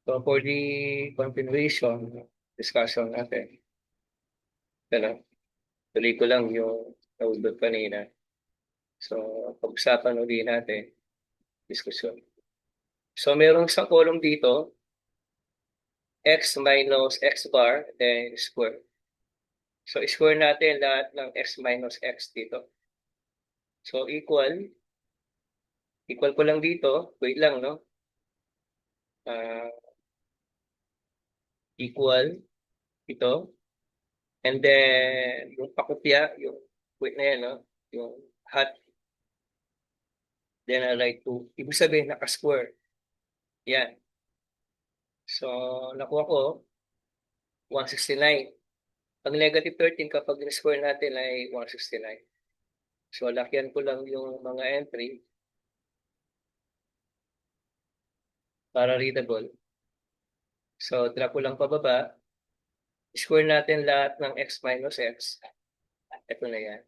So for the continuation discussion natin, ano, tuloy ko lang yung naudot kanina. So pag-usapan ulit natin, diskusyon. So merong isang column dito, x minus x bar, then square. So square natin lahat ng x minus x dito. So equal ko lang dito, wait lang, no? Ah, equal ito. And then yung pakopya, yung wait na yan, no? Yung hat, then I write 2. Ibig sabihin, naka-square. Yan. So, nakuha ko, 169. Ang negative 13 kapag in-square natin ay 169. So, lakyan ko lang yung mga entry para readable. So, drag ko lang pababa. Square natin lahat ng x minus x. Ito na yan.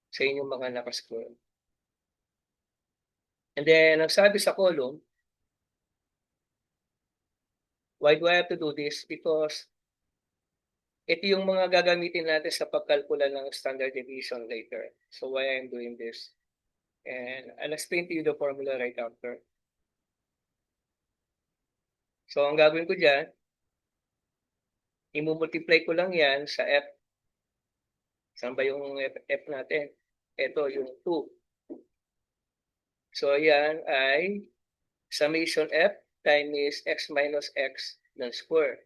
Sa inyong mga nakasquare. And then, ang sabi sa column, why do I have to do this? Because ito yung mga gagamitin natin sa pagkalkula ng standard deviation later. So, why I'm doing this? And I'll explain to you the formula right after. So, ang gagawin ko dyan, i-multiply ko lang yan sa f. Saan ba yung f natin? Ito, yung 2. So, yan ay summation f times x minus x ng square.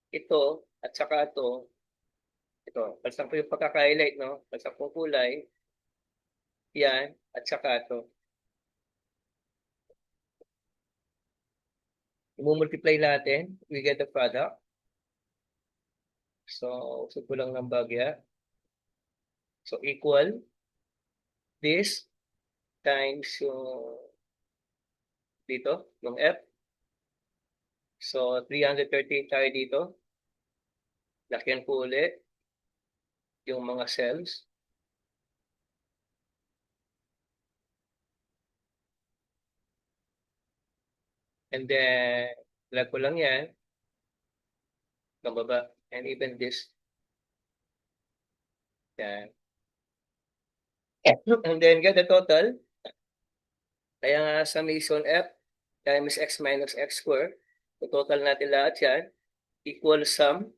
Ito, at saka ito, basta ko yung pagkaka-highlight, no? Basta kong kulay, yan, at saka ito. I-multiply natin, we get the product. So, usap ko lang ng bagya. So, equal this times yung dito, yung F. So, 338 tayo dito. Lakyan ko ulit yung mga cells. And then, drag ko lang yan. Kababa. And even this. Yan. And then, get the total. Kaya nga summation F times x minus x square. So, total natin lahat yan. Equal sum.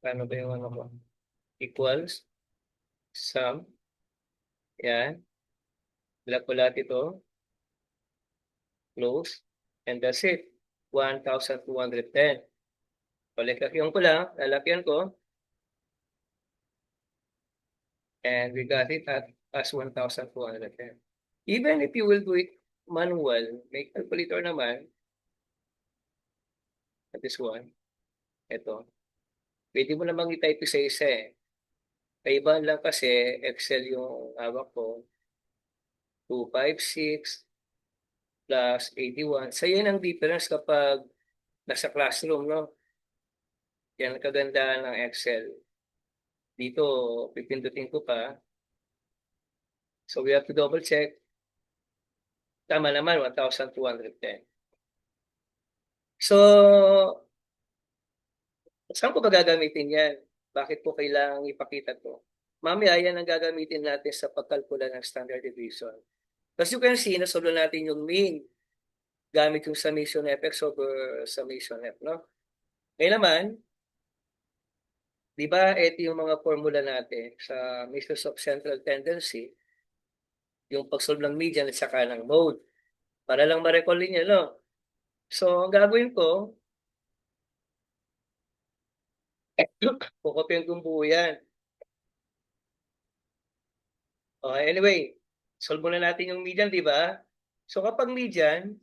Paano ba yung ano mo? Equals sum. Yan. Drag ko lahat ito. Close. And that's it. 1,210. Palikakyan ko lang. Lalakyan ko. And we got it at as 1,210. Even if you will do it manual, may calculator naman. At this one. Ito. Pwede mo namang i-type sa isa eh. Kaibahan lang kasi Excel yung hawak ko. 256 plus 81. So yan ang difference kapag nasa classroom, no? Yan ang kagandahan ng Excel. Dito, pipindutin ko pa. So we have to double check. Tama naman, 1,210. So, saan ko ba gagamitin yan? Bakit ko kailangang ipakita to? Mamaya yan ang gagamitin natin sa pagkalkula ng standard deviation. As you can see, nasolve natin yung mean gamit yung summation f(x) over summation f, no? Ngayon naman, di ba, ito yung mga formula natin sa measures of central tendency, yung pag-solve ng median at saka ng mode. Para lang ma-recall niyo, no? So, ang gagawin ko, kukopyan kong buo yan. Okay, anyway, solve muna natin yung median, di ba? So, kapag median,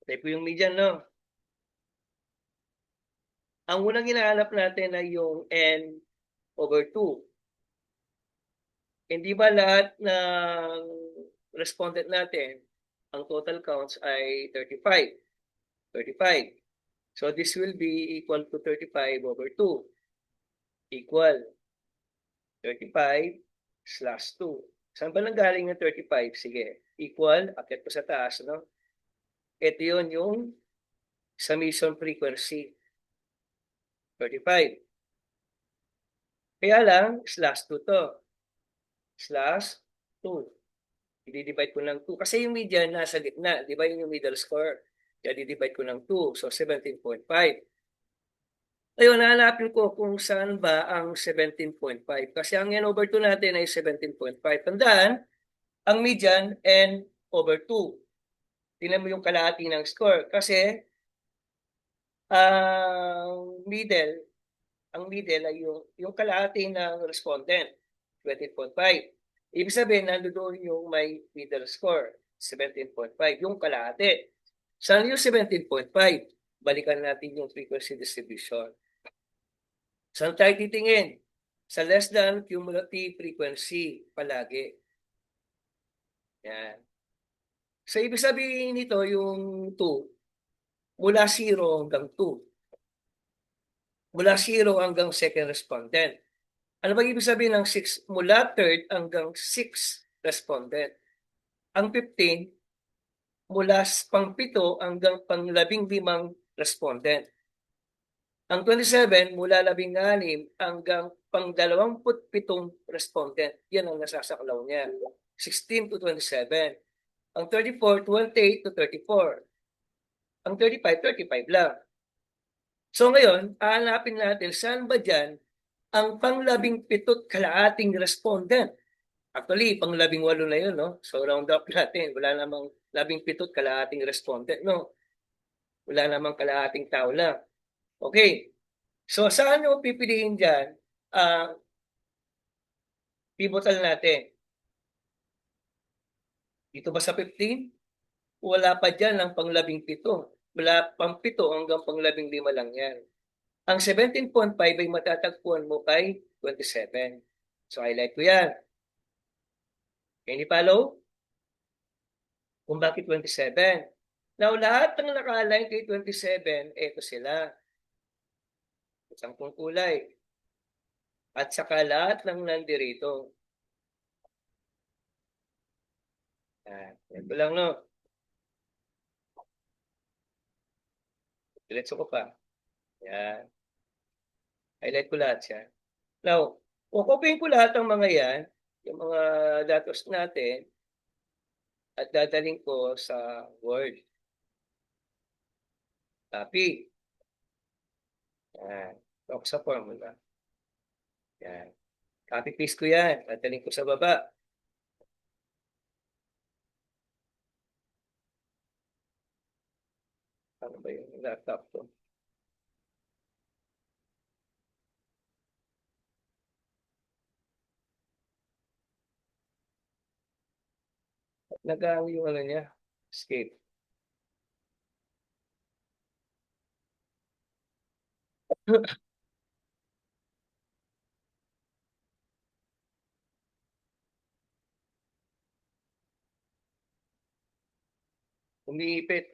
type ko yung median, no? Ang unang hinahanap natin ay yung n over 2. Hindi ba lahat ng respondent natin ang total counts ay 35. 35. So this will be equal to 35 over 2. Equal 35 slash 2. Saan ba nanggaling ng 35? Sige. Equal, akit ko sa taas, no? Ito yun yung summation frequency. 35. Kaya lang, slash 2 to. Slash 2. I-divide ko ng 2. Kasi yung median nasa gitna. Di ba yun yung middle score? Kaya i-divide ko ng 2. So, 17.5. Ayun, nahanapin ko kung saan ba ang 17.5. Kasi ang n over 2 natin ay 17.5. Tandaan, ang median n over 2. Tingnan mo yung kalahati ng score. Kasi, ang middle ay yung kalahati ng respondent, 20.5. Ibig sabihin, nandoon yung may middle score, 17.5, yung kalahati. Saan yung 17.5? Balikan natin yung frequency distribution. Saan tayo titingin? Sa less than cumulative frequency palagi. Yan. So, ibig sabihin nito yung 2, mula 0 hanggang 2. Mula 0 hanggang second respondent. Ano ba ibig sabihin ng 6? Mula third hanggang 6 respondent. Ang 15, mula pang-7 hanggang pang-15 respondent. Ang 27, mula 16 hanggang pang-27 respondent. Yan ang nasasaklaw niya. 16 to 27. Ang 34, 28 to 34. Ang 35, 35 lang. So ngayon, hahanapin natin saan ba dyan ang pang-17 kalahating respondent. Actually, pang-18 na yun, no? So round up natin. Wala namang 17 kalahating respondent, no? Wala namang kalahating tao lang. Okay. So saan yung pipiliin dyan? Pivotal natin. Dito ba sa 15? Wala pa dyan ang pang-17. Wala pang-7 hanggang pang-15 lang yan. Ang 17.5 ay matatagpuan mo kay 27. So highlight ko yan. Can you follow? Kung bakit 27? Now, lahat ng naka-align kay 27, eto sila. Isang pong kulay. At saka lahat ng nandirito. Ito lang, no? Diretso ko pa. Yan. Highlight ko lahat siya. Now, kukopyahin ko lahat ng mga yan, yung mga datos natin, at dadaling ko sa Word. Copy. Yan. Ito sa formula. Yan. Copy-paste ko yan. Dadaling ko sa baba. Ano ba yung laptop ko? Nag-aano yung ano niya? Escape. Umiipit.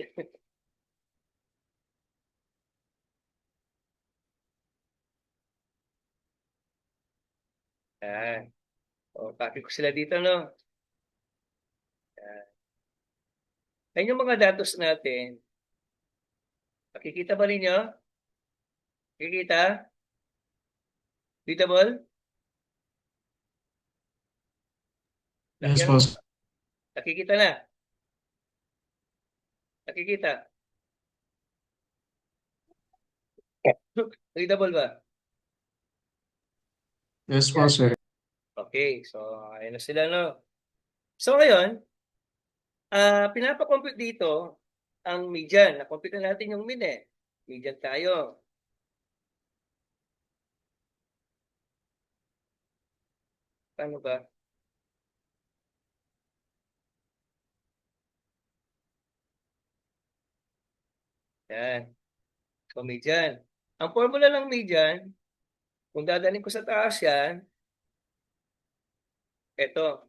Yan. O, copy ko sila dito, no? Yan. Yan yung mga datos natin. Nakikita ba ninyo? Nakikita? Readable? Yes, boss. Nakikita na? Nakikita? Readable ba? Yes, boss, sir. Okay, so ayun na sila, no? So ngayon, pinapakompute dito ang median. Na-compute na natin yung mean eh. Median tayo. Paano ba? Yan. So median. Ang formula ng median, kung dadaling ko sa taas yan, ito.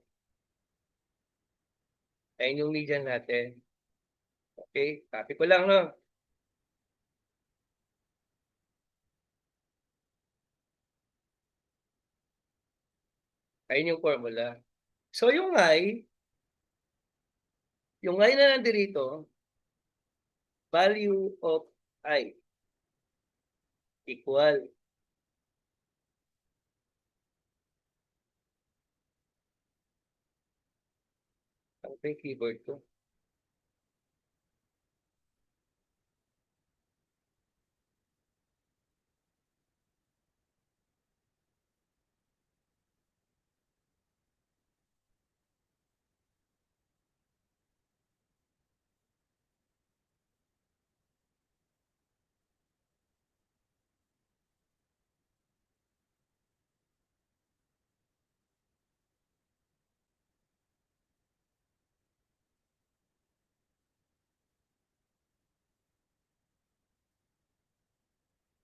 Ayun yung median natin. Okay, copy ko lang, no? Ayun yung formula. So yung I na nandito, value of I equal. Ano pa yung keyboard ko?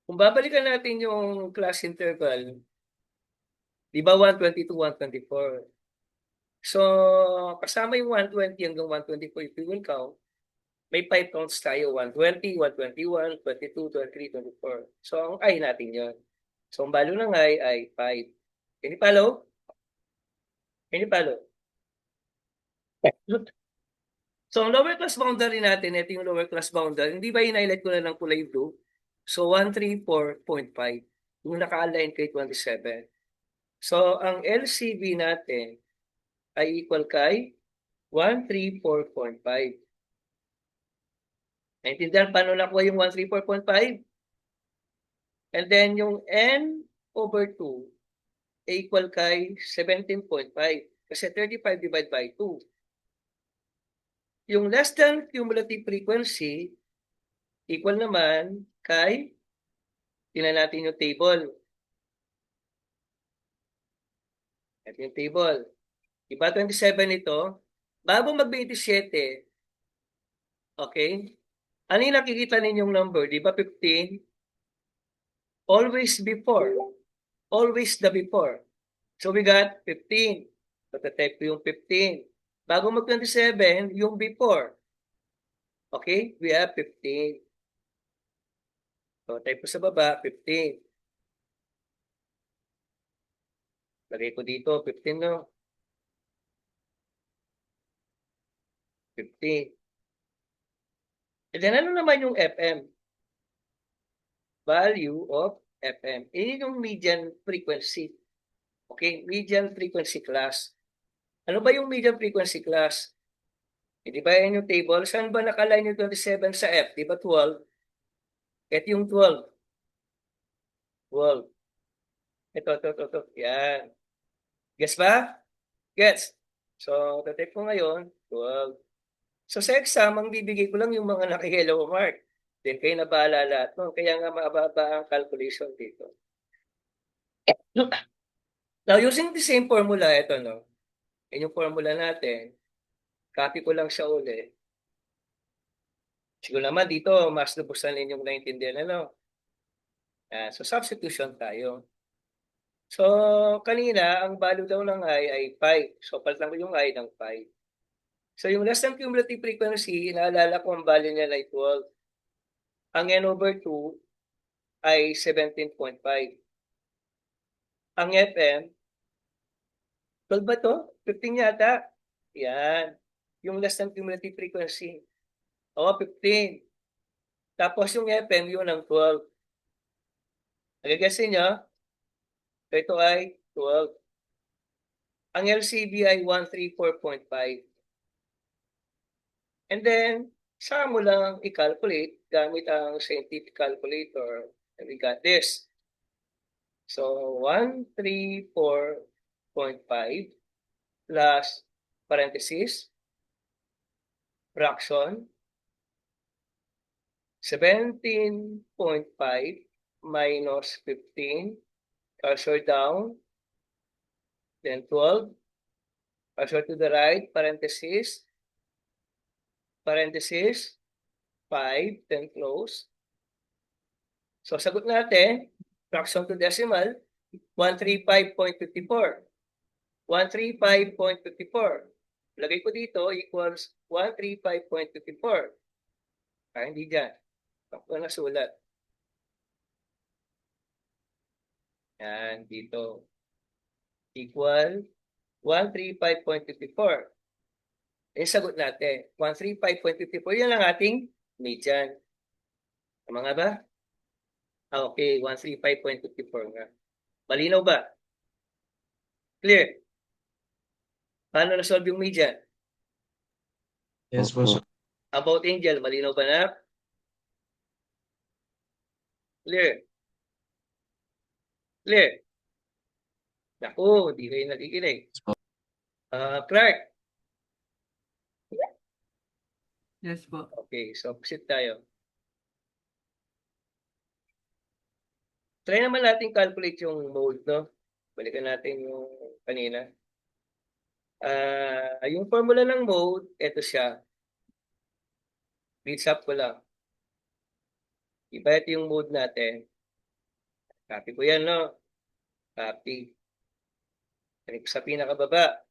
Kung babalikan natin yung class interval, di ba 120 to 124? So, kasama yung 120 hanggang 124, if you will count, may 5 counts tayo, 120, 121, 22, 23, 24. So, ang I natin yun. So, ang value ng I ay 5. Can you follow? Can you follow? So, ang lower class boundary natin, ito yung lower class boundary. Hindi ba in-highlight ko na ng kulay blue? So, 134.5. Yung naka-align kay 27. So, ang LCB natin ay equal kay 134.5. Naintindihan paano nakuha yung 134.5? And then yung N over 2 ay equal kay 17.5. Kasi 35 divided by 2. Yung less than cumulative frequency equal naman kay, tingnan natin yung table. Ito yung table. Diba 27 ito? Bago mag-27, okay? Ano yung nakikita ninyong number? Diba 15? Always before. Always the before. So we got 15. So type ko yung 15. Bago mag-27, yung before. Okay? We have 15. So type ko sa baba, 15. Lagay ko dito, 15, no? 15. And then ano naman yung FM? Value of FM. Ini yung median frequency. Okay? Median frequency class. Ano ba yung median frequency class? Di ba yan yung table? Saan ba nakaline yung 27 sa F? Di ba 12? Ito yung 12. 12. Ito. Yan. Guess ba? Gets? So, tatip ko ngayon, 12. So, sa exam, ang bibigay ko lang yung mga naka-yellow mark. Then, kayo na bahala lahat. No? Kaya nga mababa ang calculation dito. Now, using the same formula, ito, no? Yan yung formula natin. Copy ko lang siya uli. Siguro naman dito, mas lubusan ninyong naintindihan, ano? So, substitution tayo. So, kanina, ang value daw ng I ay 5. So, palitan ko yung I ng 5. So, yung less than cumulative frequency, naalala ko ang value niya ay 12. Ang N over 2 ay 17.5. Ang FM, 12 ba to? 15 yata. Yan. Yung less than cumulative frequency. O, 15. Tapos yung FM, yun ang 12. Nagagasin nyo? So, ito ay 12. Ang LCB ay 134.5. And then, saka mo lang i-calculate gamit ang scientific calculator. And we got this. So, 134.5 plus parenthesis, fraction, 17.5 minus 15, cursor down, then 12, cursor to the right, parenthesis, 5, then close. So, sagot natin, fraction to decimal, 135.54. 135.54. Lagay ko dito equals 135.54. Hindi dyan. Ako na sulat. Yan, dito. Equal 135.54. Sagot natin. 135.54. Yan ang ating median. Tama nga ba? Okay, 135.54 nga. Malinaw ba? Clear? Paano na-solve yung median? Yes po, sir. About Angel, malinaw ba na? Clear? Clear? Naku, di kayo nakikinig. Clark? Yes po. Okay, so proceed tayo. Try naman natin calculate yung mode, no? Balikan natin yung kanina. Yung formula ng mode, ito siya. Reach up ko lang. Iba ito yung mode natin. Copy ko yan, no? Copy. Balik sa pinakababa.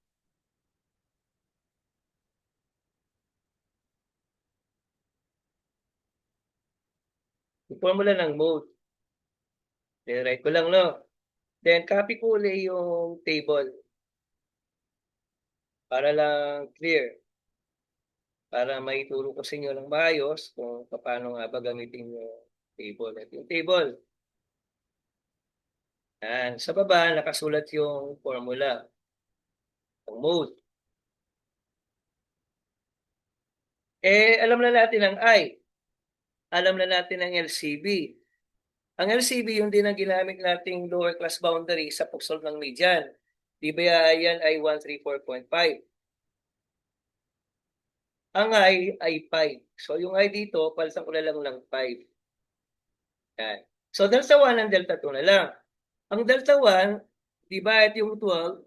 Yung formula ng mode. Then, write ko lang, no? Then, copy ko ulit yung table. Para lang clear. Para maituro ko sa inyo ng maayos kung paano nga ba gamitin yung table. Ito yung table. Yan. Sa baba, nakasulat yung formula ng mode. Alam na natin ang I. Alam na natin ang LCB. Ang LCB, yung din ang ginamit nating lower class boundary sa pag-solve ng median. Di ba yan ay 134.5? Ang I ay 5. So yung I dito, palitan ko na lang ng 5. Yan. So delta 1 and delta 2 na lang. Ang delta 1, divide yung 12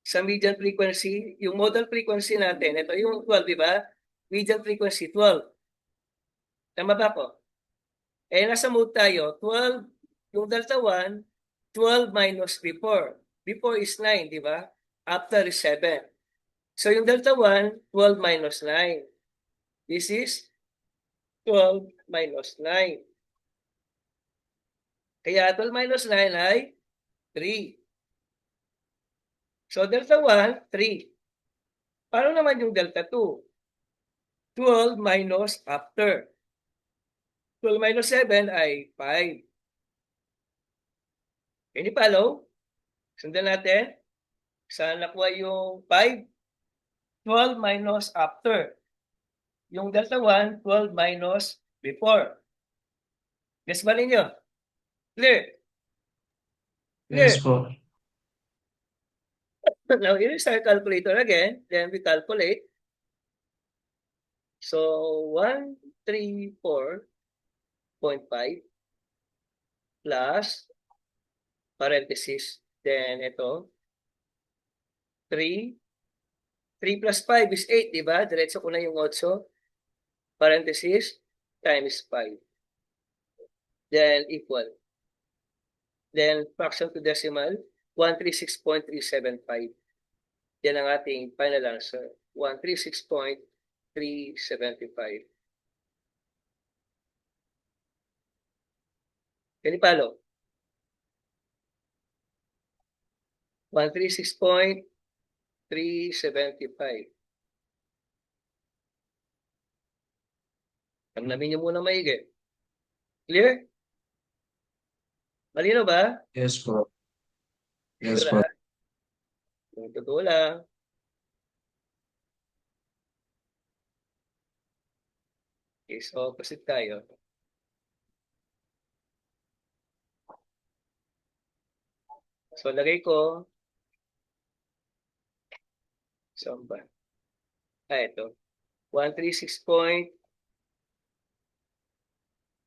sa median frequency. Yung modal frequency natin, ito yung 12, di ba? Median frequency 12. Tama ba po? Nasa mode tayo, 12, yung delta 1, 12 minus before. Before is 9, di ba? After is 7. So yung delta 1, 12 minus 9. This is 12 minus 9. Kaya 12 minus 9 ay 3. So delta 1, 3. Paano naman yung delta 2? 12 minus after. 12 minus 7 ay 5. Any follow? Sundan natin. Saan nakuha yung 5? 12 minus after. Yung delta 1, 12 minus before. Guess ba ninyo? Clear? Clear? Yes po. Now, use our calculator again. Then we calculate. So, 134.5 plus parenthesis. Then, ito. 3. 3 plus 5 is 8, di ba? Diretso ko na yung 8. Parenthesis times 5. Then, equal. Then, fraction to decimal, 136.375. Yan ang ating final answer. 136.375. Can you follow? 136.375. Tamnamin niyo muna maigi. Clear? Malino ba? Yes po. Yes Sure, po. ha? Kung totoo lang. Okay, so proceed tayo. So, lagay ko. Saan ba? Ito. 136.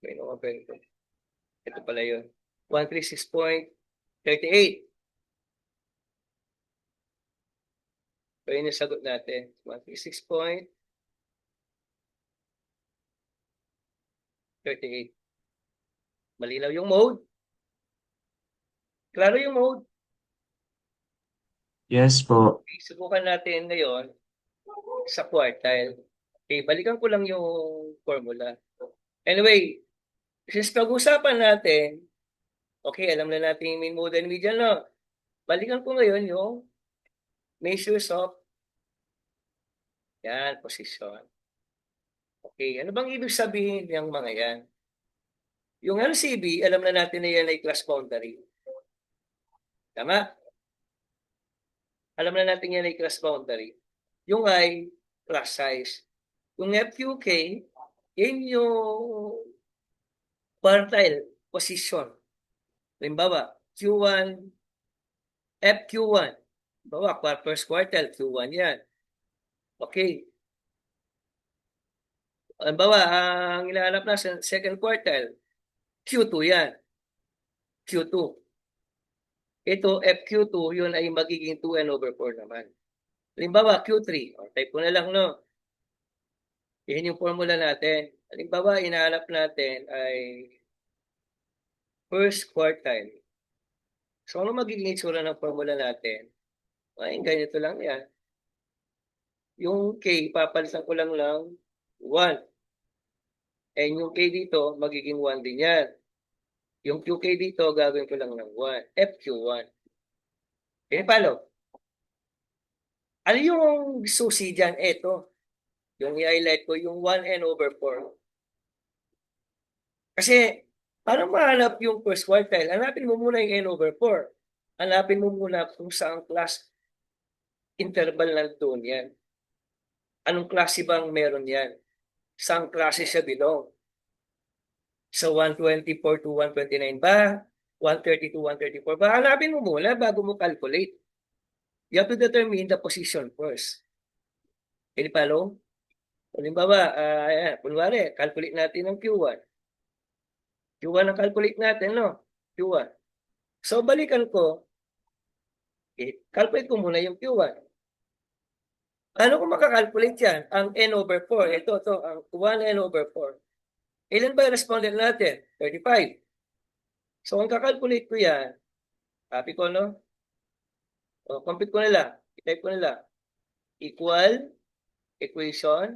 May no-open ko. Ito pala yun. 136.38. So, yun yung sagot natin. 136.38. Malinaw yung mode? Klaro yung mode? Yes po. Okay, subukan natin ngayon sa quartile. Okay, balikan ko lang yung formula. Anyway, since pag-usapan natin, okay, alam na natin yung mean, mode, and median, no? Balikan ko ngayon yung measures of, yan, position. Okay, ano bang ibig sabihin ng mga yan? Yung LCB, alam na natin na yan ay class boundary. Tama? Alam na natin yan ay class boundary. Yung I, class size. Yung FQK, yan yung quartile position. Halimbawa, Q1, FQ1. Halimbawa, first quartile, Q1 yan. Okay. Halimbawa, ang hinahanap na sa second quartile, Q2 yan. Q2. Ito, FQ2, yun ay magiging 2n/4 naman. Halimbawa, Q3. O, type ko na lang, no? Yan yung formula natin. Halimbawa, hinahanap natin ay first quartile. So, ano magiging itsura ng formula natin? Ay, ganito lang yan. Yung K, papalitan ko lang 1. And yung K dito, magiging 1 din yan. Yung QK dito, gagawin ko lang ng 1. FQ1. Okay, paano? Ano yung susi dyan? Ito. Yung i-highlight ko, yung 1n/4. Kasi, para mahanap yung first quartile, hanapin mo muna yung n/4. Hanapin mo muna kung saan class interval nandun yan. Anong klase bang meron yan? Saan klase siya belong? Sa 124 to 129 ba? 130 to 134 ba? Hanapin mo muna bago mo calculate. You have to determine the position first. Can you follow? Halimbawa, kunwari, calculate natin ng Q1. Q1 ang calculate natin, no? Q1. So, balikan ko, calculate ko muna yung Q1. Ano kung makakalculate yan? Ang n/4. Ito, ang 1n/4. Ilan ba yung respondent natin? 35. So, ang kakalculate ko yan, copy ko, no? O, compute ko na lang. I-type ko na lang. Equal, equation,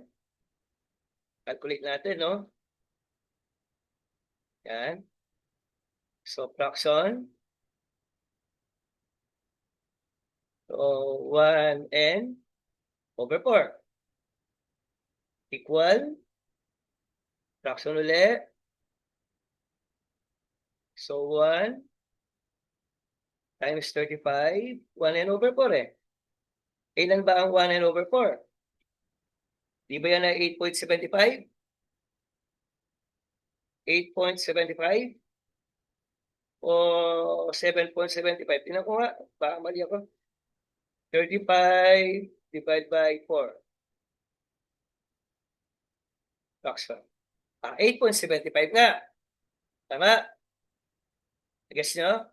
calculate natin, no? Yan. So, fraction. So, 1n/4. Equal, fraction ulit. So, 1 times 35, 1n/4 eh. Ilan ba ang 1n/4? Di ba yan na 8.75? 8.75? O 7.75? Tingnan ko nga, baka mali ako. 35 divided by 4. Fraction. 8.75 nga. Tama? Guess nyo?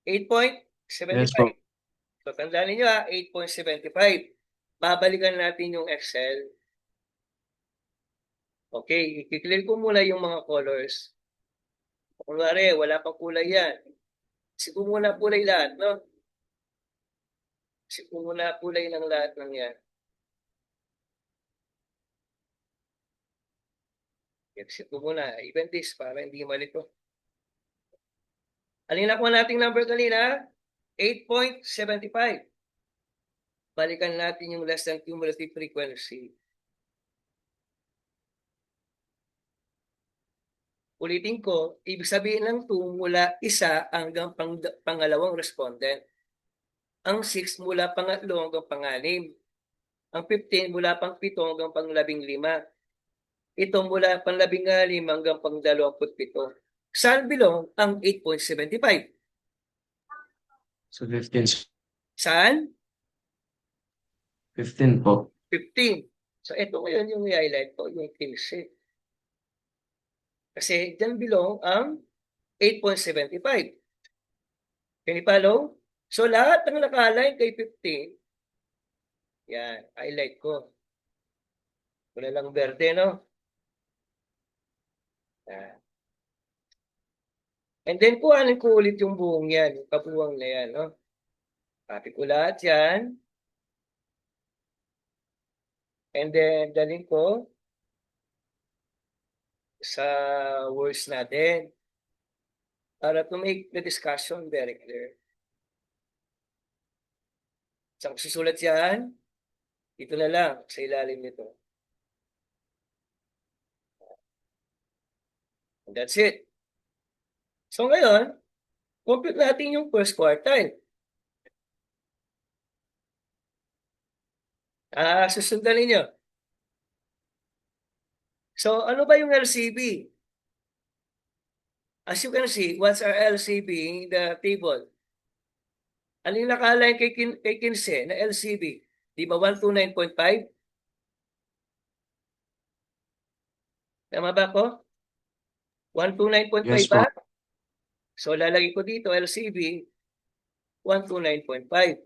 Yes 8.75. po. So, tandaan ninyo 8.75. Babalikan natin yung Excel. Okay, i-clear ko muna yung mga colors. Kunwari, wala pang kulay yan. Sigo muna kulay lahat, no? Sigo muna kulay ng lahat ng yan. Sigo muna. Even this, para hindi malito. Alin nakuha nating number kanina? 8.75. Balikan natin yung less than cumulative frequency. Ulitin ko, ibig sabihin ng 2 mula 1 hanggang pangalawang respondent. Ang 6 mula pangatlo hanggang pang-6. Ang 15 mula pang-7 hanggang pang-15. Ito mula pang-16 hanggang pang-27. Saan belong ang 8.75? So 15. Saan? 15 po. 15. So ito ngayon yung i-highlight ko, yung 15. Kasi dyan belong ang 8.75. Can you follow? So lahat ng naka-align kay 15, yan, highlight ko. Wala lang verde, no? Yan. And then kuhanin ko ulit yung buong yan, yung kabuwang na yan, no? Copy ko lahat yan. And then, dalhin ko sa words natin para to make the discussion very clear. Saan ko susulat yan? Dito na lang, sa ilalim nito. And that's it. So ngayon, compute natin yung first quartile. Susundan ninyo. So, ano ba yung LCB? As you can see, what's our LCB in the table? Ano yung nakaline kay Kinse na LCB? Di ba 129.5? Tama ba ko? 129.5 Yes po. ba? So, lalagay ko dito LCB 129.5.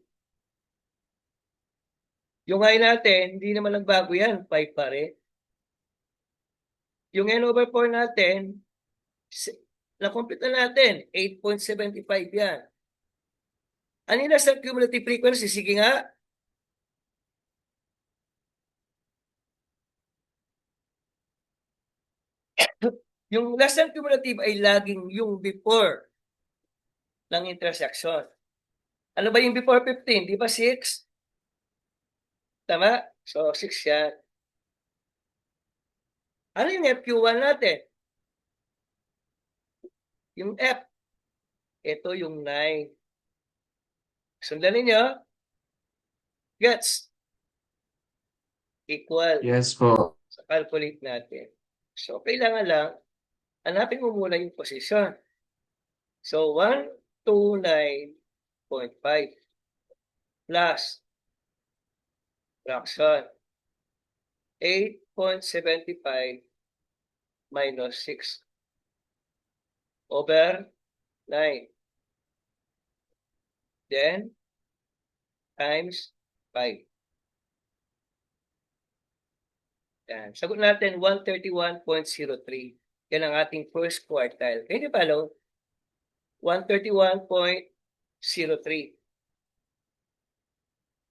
Yung high natin, hindi naman nagbago yan. 5 pa rin. Yung N over 4 natin, na-complete na natin. 8.75 yan. Ano yung nasa cumulative frequency? Sige nga. Yung less than cumulative ay laging yung before ng intersection. Ano ba yung before 15? Di ba 6? Tama? So, 6 yan. Ano yung FQ1 natin? Yung F. Ito yung 9. Sundan ninyo. Gets? Equal. Yes po. So, calculate natin. So, kailangan lang, hanapin mo muna yung position. So, 129.5 plus fraction 8.75 minus 6 over 9. Then, times 5. Yan. Sagot natin 131.03. Yan ang ating first quartile. Can you follow? 131.03.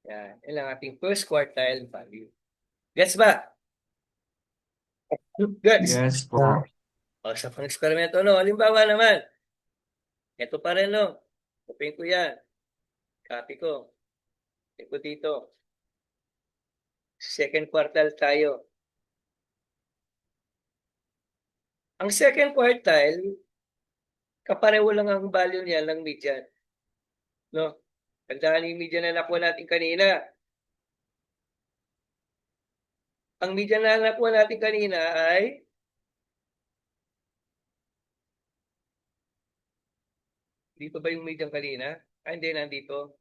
Yan. Yan ang ating first quartile value. Gets ba? Gets? Yes po. O, sa pang-eksperimento, no? Halimbawa naman, ito pa rin, no? Open ko yan. Copy ko. Ito dito. Second quartile tayo. Ang second quartile, kapareho lang ang value niya ng median. No? Tandaan yung median na nakuha natin kanina. Ang median na nakuha natin kanina ay dito ba yung median kanina? Hindi, nandito.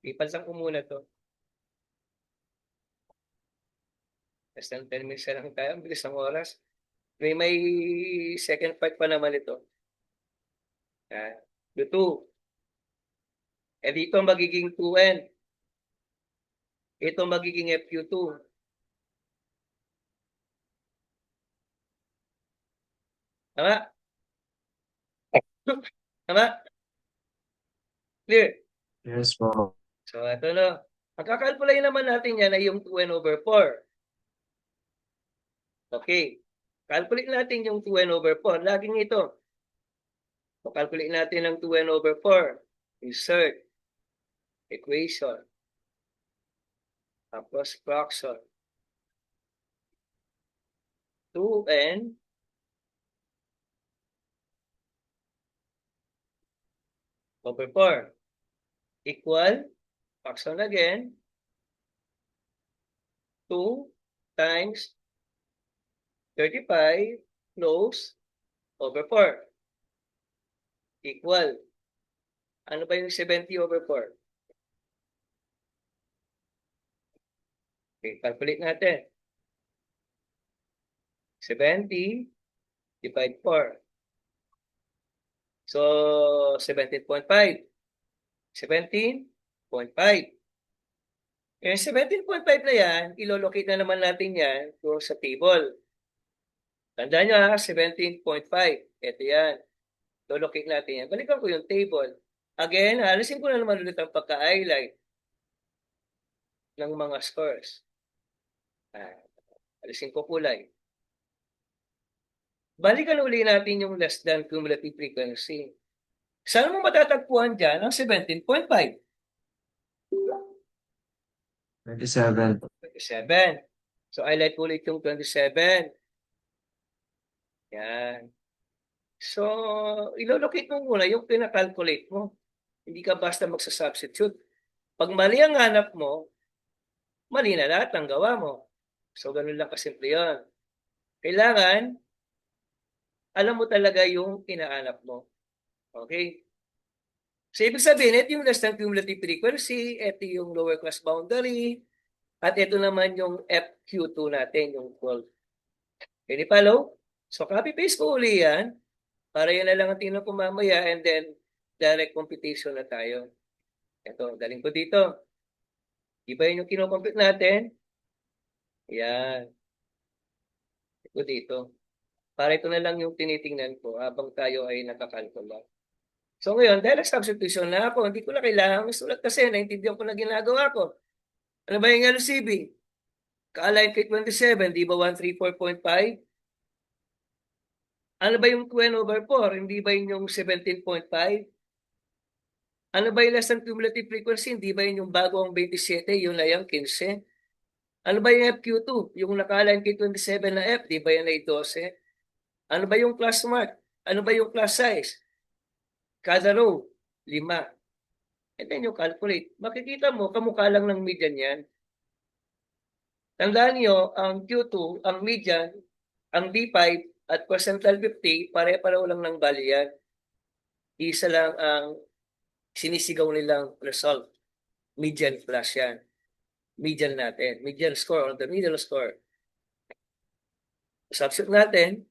Ipalsan ko muna to. Less than 10 minutes lang tayo. Bilis ng oras. May second part pa naman ito. Q2. Dito magiging 2N. Ito magiging FQ2. Tama? Tama? Clear? Yes po. So, ito no. Ang kakalkulay naman natin yan ay yung 2N over 4. Okay. Calculate natin yung 2N over 4. Laging ito. So, calculate natin ang 2N over 4. Insert. Equation. Tapos fraction. 2N over 4 equal, fraction again, 2 times 35 close over 4 equal. Ano ba yung 70 over 4? Okay, calculate natin. 70 divide 4. So, 17.5. 17.5. Yung 17.5 na yan, ilolocate na naman natin yan doon sa table. Tandaan nyo ha, 17.5. Ito yan. Lolocate natin yan. Balikan ko yung table. Again, alisin ko na naman ulit ang pagka-highlight ng mga scores. Alisin ko kulay. Balikan uli natin yung less than cumulative frequency. Saan mo matatagpuan dyan ang 17.5? 27. 27. So, highlight ulit yung 27. Yan. So, ilolocate mo muna yung pinakalculate mo. Hindi ka basta magsasubstitute. Pag mali ang hanap mo, mali na lahat ang gawa mo. So, ganun lang kasimple yun. Kailangan, alam mo talaga yung inaanap mo. Okay? So, ibig sabihin, ito yung less than cumulative frequency, ito yung lower class boundary, at ito naman yung FQ2 natin, yung 12. Can you follow? So, copy-paste ko uli yan, para yan na lang ang tingnan ko mamaya, and then, direct computation na tayo. Ito, daling ko dito. Iba yun yung kinocompute natin. Yan. Ito dito. Para ito na lang yung tinitingnan ko habang tayo ay nakakalkula. So ngayon, dahil substitution na ako, hindi ko na kailangan isulat kasi naintindihan ko na ginagawa ko. Ano ba yung LCB? Ka-align kay 27, di ba 134.5? Ano ba yung 20/4? Hindi ba yun yung 17.5? Ano ba yung less than cumulative frequency? Hindi ba yun yung bago ang 27, yun na yung 15? Ano ba yung FQ2? Yung naka-align kay 27 na F, di ba yan ay 12? Ano ba yung class mark? Ano ba yung class size? Kada row, 5. And then you calculate. Makikita mo, kamukha lang ng median yan. Tandaan nyo, ang Q2, ang median, ang D5, at percentile 50, pare-pareho lang ng value yan. Isa lang ang sinisigaw nilang result. Median plus yan. Median natin. Median score or the middle score. Substitute natin,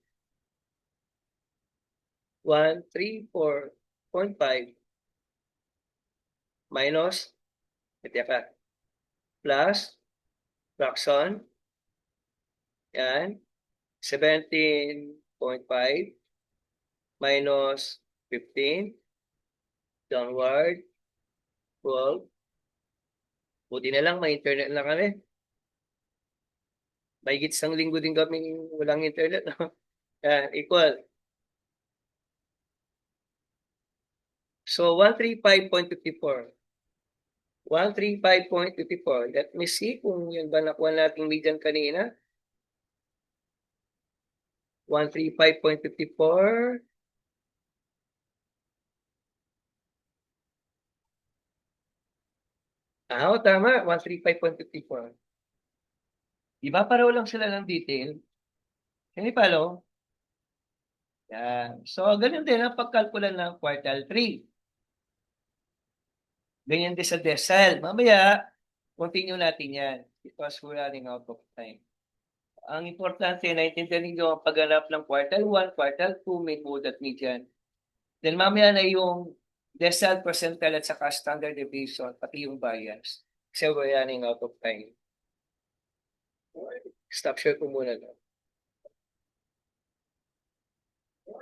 134.5 minus, plus, fraction, yan, 17.5 minus 15, downward, 12. Buti na lang, may internet na kami. Mahigit isang linggo din kami walang internet. Yan, equal. So, 135.54. 135.54. Let me see kung yun ba nakuha natin median kanina. 135.54. Tama. 135.54. Diba pareho lang sila ng detail? Can you follow? Yan. So, ganyan din ang pagkalkula ng quartile 3. Ganyan din sa decile. Mamaya, continue natin yan because we're running out of time. Ang importante, naintindihan ninyo ang pagganap ng quartile 1, quartile 2, mean, mode at median. Then mamaya na yung decile, percentile at saka standard deviation, pati yung variance. Kasi we're running out of time. Stop share ko muna.